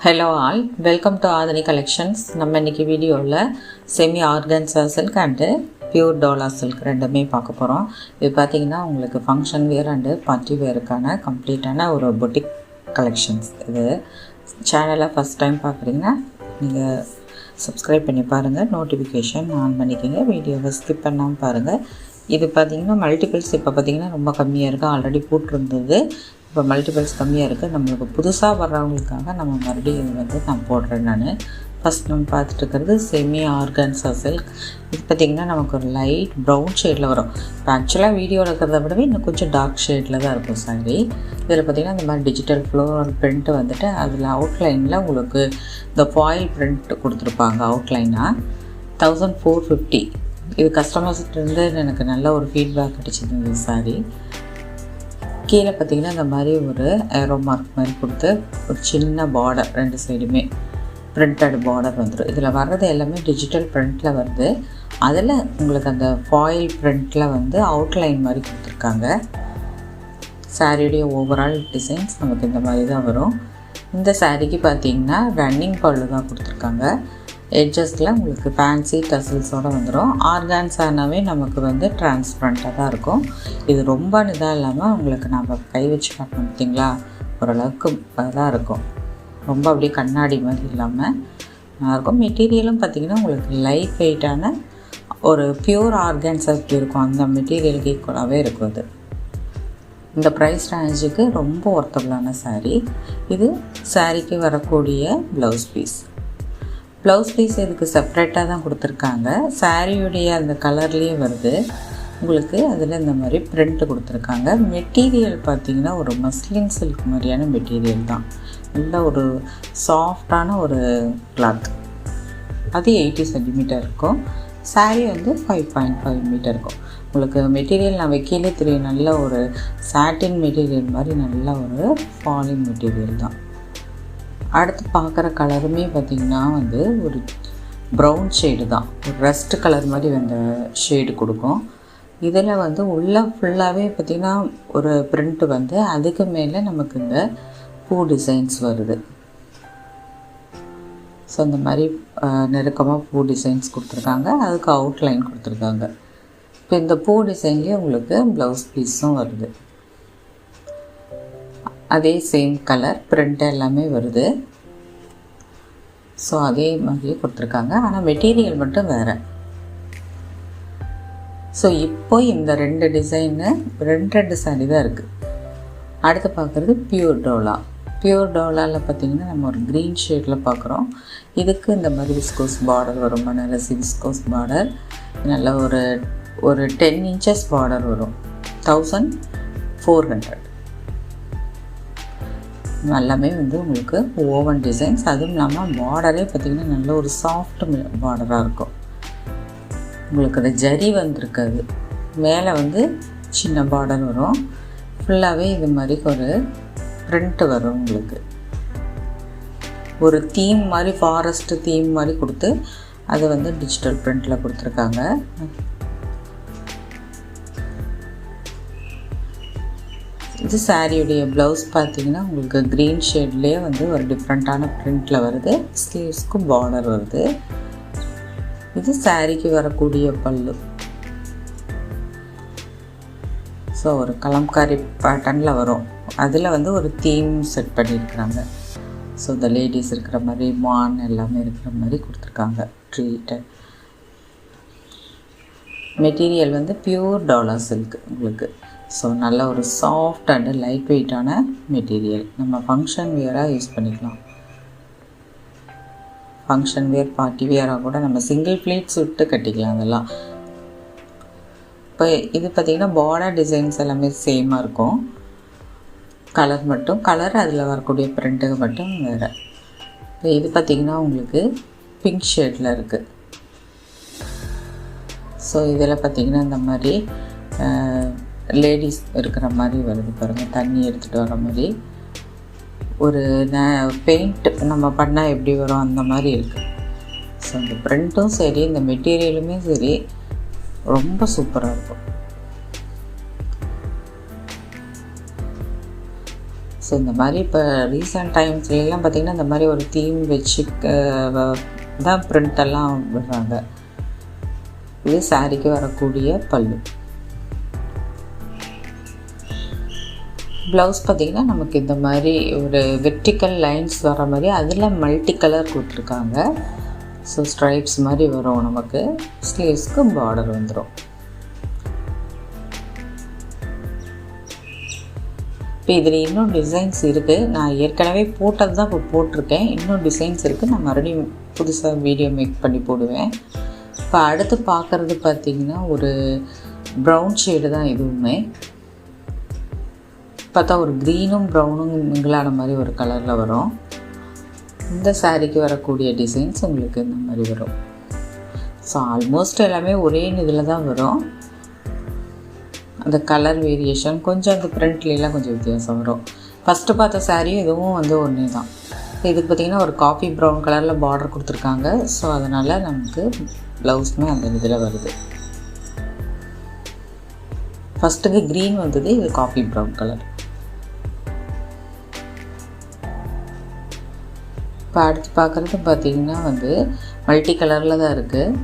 Hello all, welcome to Aadhini collections. நம்ம இன்றைக்கி வீடியோவில் semi organza silk and pure Dola silk ரெண்டுமே பார்க்க போகிறோம். இது பார்த்திங்கன்னா உங்களுக்கு ஃபங்க்ஷன் வேர் அண்டு பார்ட்டி வேருக்கான கம்ப்ளீட்டான ஒரு பொட்டிக் கலெக்ஷன்ஸ். இது சேனலை ஃபஸ்ட் டைம் பார்க்குறீங்கன்னா நீங்கள் சப்ஸ்கிரைப் பண்ணி பாருங்கள், நோட்டிஃபிகேஷன் ஆன் பண்ணிக்கோங்க, வீடியோவை ஸ்கிப் பண்ணாமல் பாருங்கள். இது பார்த்திங்கன்னா மல்டிபிள்ஸ் இப்போ பார்த்திங்கன்னா ரொம்ப கம்மியாக இருக்குது. ஆல்ரெடி போட்டிருந்தது, இப்போ மல்டிபிள்ஸ் கம்மியாக இருக்குது. நம்மளுக்கு புதுசாக வர்றவங்களுக்காக நம்ம மறுபடியும் இது நான் போடுறேன். நான் ஃபஸ்ட் நம்ம பார்த்துட்டு இருக்கிறது செமி ஆர்கன்சா சில்க். இது பார்த்திங்கன்னா நமக்கு ஒரு லைட் ப்ரௌன் ஷேடில் வரும். இப்போ ஆக்சுவலாக வீடியோவில் இருக்கிறத விடவே இன்னும் கொஞ்சம் டார்க் ஷேடில் தான் இருக்கும் சாரி. இதில் பார்த்திங்கன்னா இந்த மாதிரி டிஜிட்டல் ஃப்ளோரல் பிரிண்ட்டு வந்துட்டு அதில் அவுட்லைனில் உங்களுக்கு இந்த ஃபாயில் பிரிண்ட் கொடுத்துருப்பாங்க. அவுட்லைனாக 1450. இது கஸ்டமர்ஸ்கிட்டருந்து எனக்கு நல்ல ஒரு ஃபீட்பேக் கிடச்சிது இந்த சாரி. கீழே பார்த்திங்கன்னா இந்த மாதிரி ஒரு ஏரோ மார்க் மாதிரி கொடுத்து ஒரு சின்ன பார்டர், ரெண்டு சைடுமே பிரிண்டட் பார்டர் வந்துடும். இதில் வர்றது எல்லாமே டிஜிட்டல் பிரிண்டில் வருது. அதில் உங்களுக்கு அந்த ஃபாயில் பிரிண்டில் வந்து அவுட்லைன் மாதிரி கொடுத்துருக்காங்க. சாரியுடைய ஓவரால் டிசைன்ஸ் நமக்கு இந்த மாதிரி தான் வரும். இந்த சாரிக்கு பார்த்திங்கன்னா ரன்னிங் பல்லு தான் கொடுத்துருக்காங்க. எட்ஜஸில் உங்களுக்கு ஃபேன்சி டசில்ஸோடு வந்துடும். ஆர்கான்ஸானாவே நமக்கு வந்து டிரான்ஸ்பரண்ட்டாக தான் இருக்கும். இது ரொம்ப இதாக இல்லாமல் உங்களுக்கு நம்ம கை வச்சு பார்க்கணும் பார்த்திங்களா, ஓரளவுக்கு தான் இருக்கும். ரொம்ப அப்படியே கண்ணாடி மாதிரி இல்லாமல் நல்லாயிருக்கும். மெட்டீரியலும் பார்த்திங்கன்னா உங்களுக்கு லைட் வெயிட்டான ஒரு பியூர் ஆர்கான்ஸா எப்படி இருக்கும் அந்த மெட்டீரியலுக்கு ஈக்குவலாகவே இருக்கும். அது இந்த ப்ரைஸ் ரேஞ்சுக்கு ரொம்ப ஒர்த்தபுளான சாரீ. இது சாரீக்கு வரக்கூடிய ப்ளவுஸ் பீஸ். ப்ளவுஸ் பீஸ் இதுக்கு செப்ரேட்டாக தான் கொடுத்துருக்காங்க. சாரியுடைய அந்த கலர்லேயே வருது உங்களுக்கு. அதில் இந்த மாதிரி பிரிண்ட் கொடுத்துருக்காங்க. மெட்டீரியல் பார்த்திங்கன்னா ஒரு மஸ்லின் சில்க் மாதிரியான மெட்டீரியல் தான். நல்ல ஒரு சாஃப்டான ஒரு கிளாத். அது 80 சென்டிமீட்டர் இருக்கும். சாரீ வந்து 5.5 மீட்டர் இருக்கும். உங்களுக்கு மெட்டீரியல் நான் வைக்கலே தெரியும், நல்ல ஒரு சாட்டின் மெட்டீரியல் மாதிரி நல்ல ஒரு ஃபாலிங் மெட்டீரியல் தான். அடுத்து பார்க்குற கலருமே பார்த்திங்கன்னா வந்து ஒரு ப்ரௌன் ஷேடு தான், ஒரு ரஸ்ட் கலர் மாதிரி அந்த ஷேடு கொடுக்கும். இதில் வந்து உள்ளே ஃபுல்லாகவே பார்த்திங்கன்னா ஒரு பிரிண்ட் வந்து அதுக்கு மேலே நமக்கு இந்த பூ டிசைன்ஸ் வருது. ஸோ இந்த மாதிரி நெருக்கமாக பூ டிசைன்ஸ் கொடுத்துருக்காங்க. அதுக்கு அவுட்லைன் கொடுத்துருக்காங்க. இப்போ இந்த பூ டிசைன்லேயே உங்களுக்கு ப்ளவுஸ் பீஸும் வருது. அதே சேம் கலர் பிரிண்ட் எல்லாமே வருது. ஸோ அதே மாதிரியே கொடுத்துருக்காங்க. ஆனால் மெட்டீரியல் மட்டும் வேறு. ஸோ இப்போ இந்த ரெண்டு டிசைனு ரெண்டு சாரி தான் இருக்குது. அடுத்து பார்க்குறது பியூர் டோலா. பியூர் டோலாவில் பார்த்திங்கன்னா நம்ம ஒரு க்ரீன் ஷேடில் பார்க்குறோம். இதுக்கு இந்த மாதிரி விஸ்கோஸ் பார்டர் வரும். பனாரசி விஸ்கோஸ் பார்டர் நல்ல ஒரு 10 inches பார்டர் வரும். 1400. எல்லாமே வந்து உங்களுக்கு ஓவன் டிசைன்ஸ். அதுவும் இல்லாமல் பார்டரே பார்த்திங்கன்னா நல்ல ஒரு சாஃப்ட் பார்டராக இருக்கும். உங்களுக்கு அது ஜரி வந்துருக்காது. மேலே வந்து சின்ன பார்டர் வரும். ஃபுல்லாகவே இது மாதிரி ஒரு பிரிண்ட் வரும். உங்களுக்கு ஒரு தீம் மாதிரி, ஃபாரஸ்ட் தீம் மாதிரி கொடுத்து அதை வந்து டிஜிட்டல் பிரிண்டில் கொடுத்துருக்காங்க. இது சாரியுடைய ப்ளவுஸ் பார்த்திங்கன்னா உங்களுக்கு க்ரீன் ஷேட்லேயே வந்து ஒரு டிஃப்ரெண்ட்டான பிரிண்டில் வருது. ஸ்லீவ்ஸ்க்கும் பார்டர் வருது. இது சாரிக்கு வரக்கூடிய பல்லு. ஸோ ஒரு கலம்காரி பேட்டர்னில் வரும். அதில் வந்து ஒரு தீம் செட் பண்ணியிருக்கிறாங்க. ஸோ இந்த லேடிஸ் இருக்கிற மாதிரி மான் எல்லாமே இருக்கிற மாதிரி கொடுத்துருக்காங்க. ட்ரீட்டு மெட்டீரியல் வந்து பியூர் டோலா சில்க் உங்களுக்கு. ஸோ நல்ல ஒரு சாஃப்ட் அண்டு லைட் வெயிட்டான மெட்டீரியல். நம்ம ஃபங்க்ஷன் வியராக யூஸ் பண்ணிக்கலாம். ஃபங்க்ஷன் வேர், பார்ட்டி வியராக கூட நம்ம சிங்கிள் ப்ளீட்ஸ் விட்டு கட்டிக்கலாம் அதெல்லாம். இப்போ இது பார்த்திங்கன்னா பார்டர் டிசைன்ஸ் எல்லாமே சேமாக இருக்கும். கலர் மட்டும் அதில் வரக்கூடிய பிரிண்ட்டுக்கு மட்டும் வேறு. இப்போ இது பார்த்திங்கன்னா உங்களுக்கு பிங்க் ஷேடில் இருக்குது. ஸோ இதில் பார்த்திங்கன்னா இந்த மாதிரி லேடிஸ் இருக்கிற மாதிரி வருது பாருங்கள். தண்ணி எடுத்துகிட்டு வர மாதிரி ஒரு பெயிண்ட் நம்ம பண்ணால் எப்படி வரும் அந்த மாதிரி இருக்குது. ஸோ இந்த பிரிண்ட்டும் சரி, இந்த மெட்டீரியலுமே சரி ரொம்ப சூப்பராக இருக்கும். ஸோ இந்த மாதிரி இப்போ ரீசெண்ட் டைம்ஸ்லாம் பார்த்திங்கன்னா இந்த மாதிரி ஒரு தீம் வச்சு தான் பிரிண்டெல்லாம் விடுறாங்க. இது சாரிக்கு வரக்கூடிய பல்லு. ப்ளவுஸ் பார்த்திங்கன்னா நமக்கு இந்த மாதிரி ஒரு வெர்டிக்கல் லைன்ஸ் வர மாதிரி அதில் மல்டி கலர் கொடுத்துருக்காங்க. ஸோ ஸ்ட்ரைப்ஸ் மாதிரி வரும். நமக்கு ஸ்லீவ்ஸ்க்கு பார்டர் வந்துடும். இப்போ இதில் இன்னும் டிசைன்ஸ் இருக்குது. நான் ஏற்கனவே போட்டது தான் இப்போ போட்டிருக்கேன். இன்னும் டிசைன்ஸ் இருக்குது. நான் மறுபடியும் புதுசாக வீடியோ மேக் பண்ணி போடுவேன். இப்போ அடுத்து பார்க்குறது பார்த்திங்கன்னா ஒரு ப்ரௌன் ஷேடு தான். எதுவுமே பார்த்தா ஒரு க்ரீனும் ப்ரௌனும் மிங்கிளான மாதிரி ஒரு கலரில் வரும். இந்த சாரீக்கு வரக்கூடிய டிசைன்ஸ் உங்களுக்கு இந்த மாதிரி வரும். ஸோ ஆல்மோஸ்ட் எல்லாமே ஒரே இதில் தான் வரும். அந்த கலர் வேரியேஷன் கொஞ்சம் அந்த பிரிண்ட்லாம் கொஞ்சம் வித்தியாசம் வரும். ஃபஸ்ட்டு பார்த்த சாரியும் இதுவும் வந்து ஒன்றே தான். இதுக்கு பார்த்திங்கன்னா ஒரு காஃபி ப்ரௌன் கலரில் பார்டர் கொடுத்துருக்காங்க. ஸோ அதனால் நமக்கு ப்ளவுஸுமே அந்த இதில் வருது. ஃபஸ்ட்டுக்கு க்ரீன் வந்தது, இது காஃபி ப்ரௌன் கலர். இப்போ அடுத்து பார்க்குறது பார்த்திங்கன்னா வந்து மல்டி கலரில் தான் இருக்குது.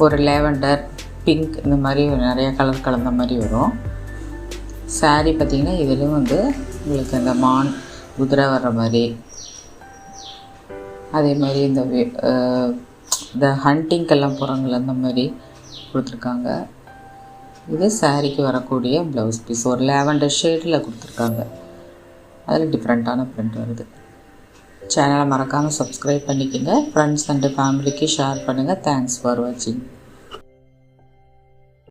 ஒரு லேவண்டர், பிங்க், இந்த மாதிரி நிறையா கலர் கலந்த மாதிரி வரும். சாரீ பார்த்திங்கன்னா இதிலும் வந்து உங்களுக்கு இந்த மான் குதிரை வர்ற மாதிரி, அதே மாதிரி இந்த ஹண்டிங்கெல்லாம் போகிறாங்கள்ல அந்த மாதிரி கொடுத்துருக்காங்க. இது சாரீக்கு வரக்கூடிய ப்ளவுஸ் பீஸ். ஒரு லேவண்டர் ஷேடில் கொடுத்துருக்காங்க. அதில் டிஃப்ரெண்ட்டான பிரிண்ட் வருது. சேனலை மறக்காமல் சப்ஸ்கிரைப் பண்ணிக்கோங்க. ஃப்ரெண்ட்ஸ் அண்டு ஃபேமிலிக்கு ஷேர் பண்ணுங்கள். தேங்க்ஸ் ஃபார் வாட்சிங்.